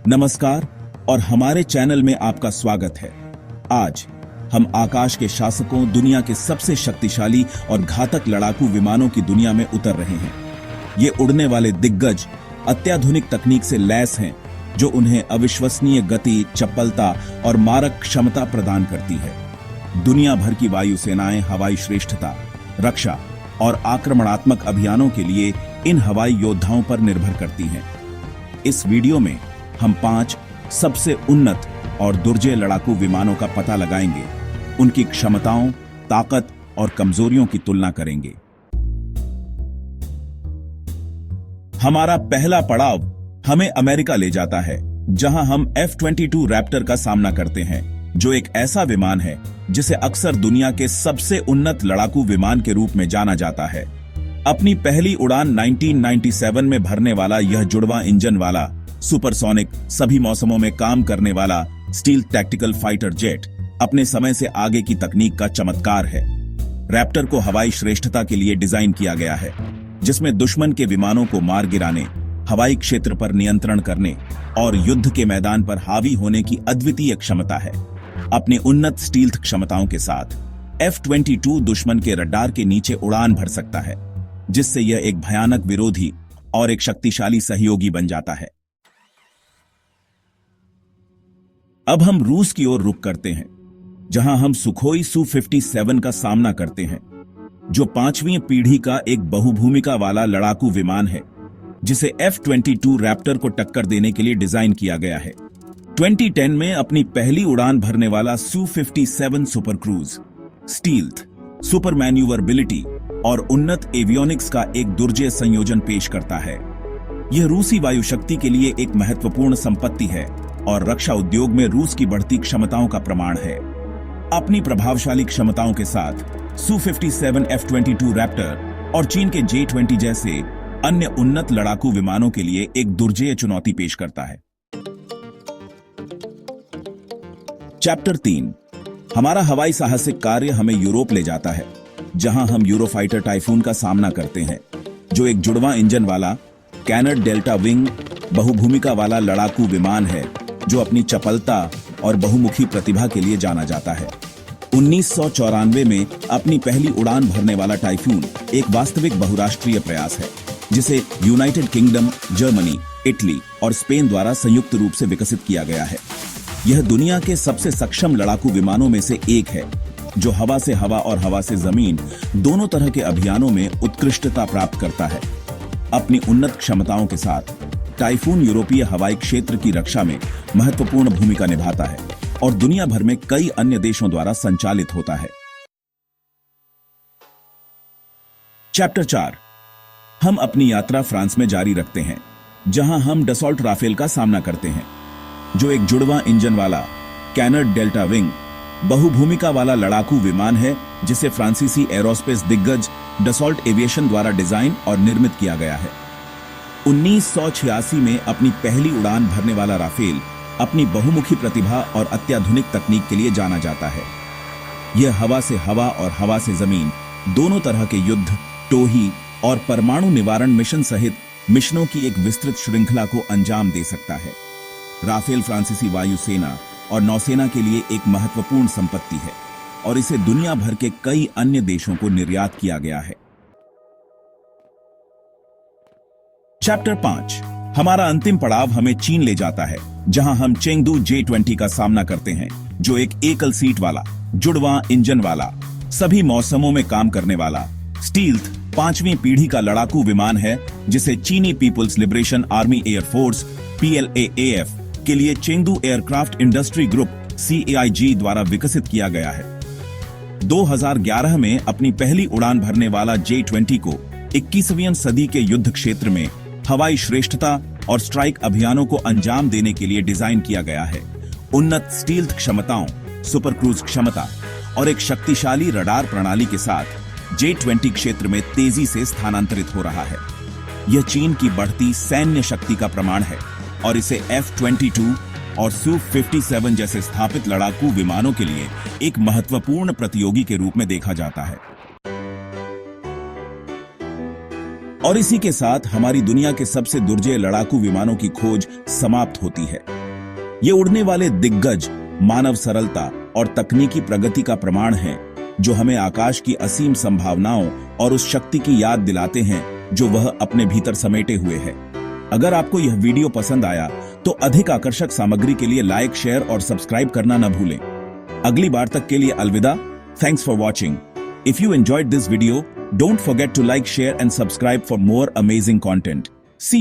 नमस्कार और हमारे चैनल में आपका स्वागत है। आज हम आकाश के शासकों, दुनिया के सबसे शक्तिशाली और घातक लड़ाकू विमानों की दुनिया में उतर रहे हैं। ये उड़ने वाले दिग्गज अत्याधुनिक तकनीक से लैस हैं, जो उन्हें अविश्वसनीय गति, चपलता और मारक क्षमता प्रदान करती है। दुनिया भर की वायुसेनाएं हवाई श्रेष्ठता, रक्षा और आक्रमणात्मक अभियानों के लिए इन हवाई योद्धाओं पर निर्भर करती हैं। इस वीडियो में हम 5 सबसे उन्नत और दुर्जय लड़ाकू विमानों का पता लगाएंगे, उनकी क्षमताओं, ताकत और कमजोरियों की तुलना करेंगे। हमारा पहला पड़ाव हमें अमेरिका ले जाता है, जहां हम F-22 रैप्टर का सामना करते हैं, जो एक ऐसा विमान है जिसे अक्सर दुनिया के सबसे उन्नत लड़ाकू विमान के रूप में जाना जाता है। अपनी पहली उड़ान 1997 में भरने वाला यह जुड़वा इंजन वाला सुपरसोनिक, सभी मौसमों में काम करने वाला स्टील्थ टैक्टिकल फाइटर जेट अपने समय से आगे की तकनीक का चमत्कार है। रैप्टर को हवाई श्रेष्ठता के लिए डिजाइन किया गया है, जिसमें दुश्मन के विमानों को मार गिराने, हवाई क्षेत्र पर नियंत्रण करने और युद्ध के मैदान पर हावी होने की अद्वितीय क्षमता है। अपनी उन्नत स्टील्थ क्षमताओं के साथ F-22 दुश्मन के रडार के नीचे उड़ान भर सकता है, जिससे यह एक भयानक विरोधी और एक शक्तिशाली सहयोगी बन जाता है। अब हम रूस की ओर रुख करते हैं, जहां हम सुखोई Su-57 का सामना करते हैं, जो 5वीं पीढ़ी का एक बहुभूमिका वाला लड़ाकू विमान है, जिसे F-22 रैप्टर को टक्कर देने के लिए डिजाइन किया गया है। 2010 में अपनी पहली उड़ान भरने वाला Su-57 super cruise, stealth, super manoeuvrability और उन्नत एवियोनिक्स का एक दुर्जय संयोजन पेश करता है। यह रूसी वायु शक्ति के लिए एक महत्वपूर्ण संपत्ति है और रक्षा उद्योग में रूस की बढ़ती क्षमताओं का प्रमाण है। अपनी प्रभावशाली क्षमताओं के साथ Su-57 F-22 रैप्टर और चीन के J-20 जैसे अन्य उन्नत लड़ाकू विमानों के लिए एक दुर्जय चुनौती पेश करता है। चैप्टर 3। हमारा हवाई साहसिक कार्य हमें यूरोप ले जाता है, जहां हम यूरोफाइटर टाइफून का सामना करते हैं, जो एक जुड़वा इंजन वाला कैनड डेल्टा विंग बहुभूमिका वाला लड़ाकू विमान है, जो अपनी चपलता और बहुमुखी प्रतिभा के लिए जाना जाता है। 1994 में अपनी पहली उड़ान भरने वाला टाइफून एक वास्तविक बहुराष्ट्रीय प्रयास है, जिसे यूनाइटेड किंगडम, जर्मनी, इटली और स्पेन द्वारा संयुक्त रूप से विकसित किया गया है। यह दुनिया के सबसे सक्षम लड़ाकू विमानों में से एक है, जो हवा से हवा और हवा से जमीन दोनों तरह के अभियानों में उत्कृष्टता प्राप्त करता है। अपनी उन्नत क्षमताओं के साथ टाइफून यूरोपीय हवाई क्षेत्र की रक्षा में महत्वपूर्ण भूमिका निभाता है और दुनिया भर में कई अन्य देशों द्वारा संचालित होता है। चैप्टर 4। हम अपनी यात्रा फ्रांस में जारी रखते हैं, जहां हम डसॉल्ट राफेल का सामना करते हैं, जो एक जुड़वा इंजन वाला कैनड डेल्टा विंग बहुभूमिका वाला लड़ाकू विमान है, जिसे फ्रांसीसी एरोस्पेस दिग्गज डसॉल्ट एविएशन द्वारा डिजाइन और निर्मित किया गया है। 1986 में अपनी पहली उड़ान भरने वाला राफेल अपनी बहुमुखी प्रतिभा और अत्याधुनिक तकनीक के लिए जाना जाता है। यह हवा से हवा और हवा से जमीन दोनों तरह के युद्ध, टोही और परमाणु निवारण मिशन सहित मिशनों की एक विस्तृत श्रृंखला को अंजाम दे सकता है। राफेल फ्रांसीसी वायुसेना और नौसेना के लिए एक महत्वपूर्ण संपत्ति है और इसे दुनिया भर के कई अन्य देशों को निर्यात किया गया है। चैप्टर 5। हमारा अंतिम पड़ाव हमें चीन ले जाता है, जहां हम चेंगडू J-20 का सामना करते हैं, जो एक एकल सीट वाला, जुड़वा इंजन वाला, सभी मौसमों में काम करने वाला, स्टील्थ 5वीं पीढ़ी का लड़ाकू विमान है, जिसे चीनी People's Liberation Army Air Force PLAAF के लिए Chengdu Aircraft Industry Group CAIG द्वारा विकसित किया गया है। 2011 में अपनी पहली उड़ान भरने वाला J-20 को 21वीं सदी के युद्ध क्षेत्र में हवाई श्रेष्ठता और स्ट्राइक अभियानों को अंजाम देने के लिए डिजाइन किया गया है। उन्नत स्टील्थ क्षमताओं, सुपर क्रूज क्षमता और एक शक्तिशाली रडार प्रणाली के साथ J-20 क्षेत्र में तेजी से स्थानांतरित हो रहा है। यह चीन की बढ़ती सैन्य शक्ति का प्रमाण है और इसे F-22 और Su-57 जैसे स्थापित लड़ाकू विमानों के लिए एक महत्वपूर्ण प्रतियोगी के रूप में देखा जाता है। और इसी के साथ हमारी दुनिया के सबसे दुर्जय लड़ाकू विमानों की खोज समाप्त होती है। ये उड़ने वाले दिग्गज मानव सरलता और तकनीकी प्रगति का प्रमाण हैं, जो हमें आकाश की असीम संभावनाओं और उस शक्ति की याद दिलाते हैं जो वह अपने भीतर समेटे हुए है। अगर आपको यह वीडियो पसंद आया तो अधिक आकर्षक सामग्री के लिए लाइक, शेयर और सब्सक्राइब करना न भूलें। अगली बार तक के लिए अलविदा। Thanks for watching. If you enjoyed this video, don't forget to like, share and subscribe for more amazing content. C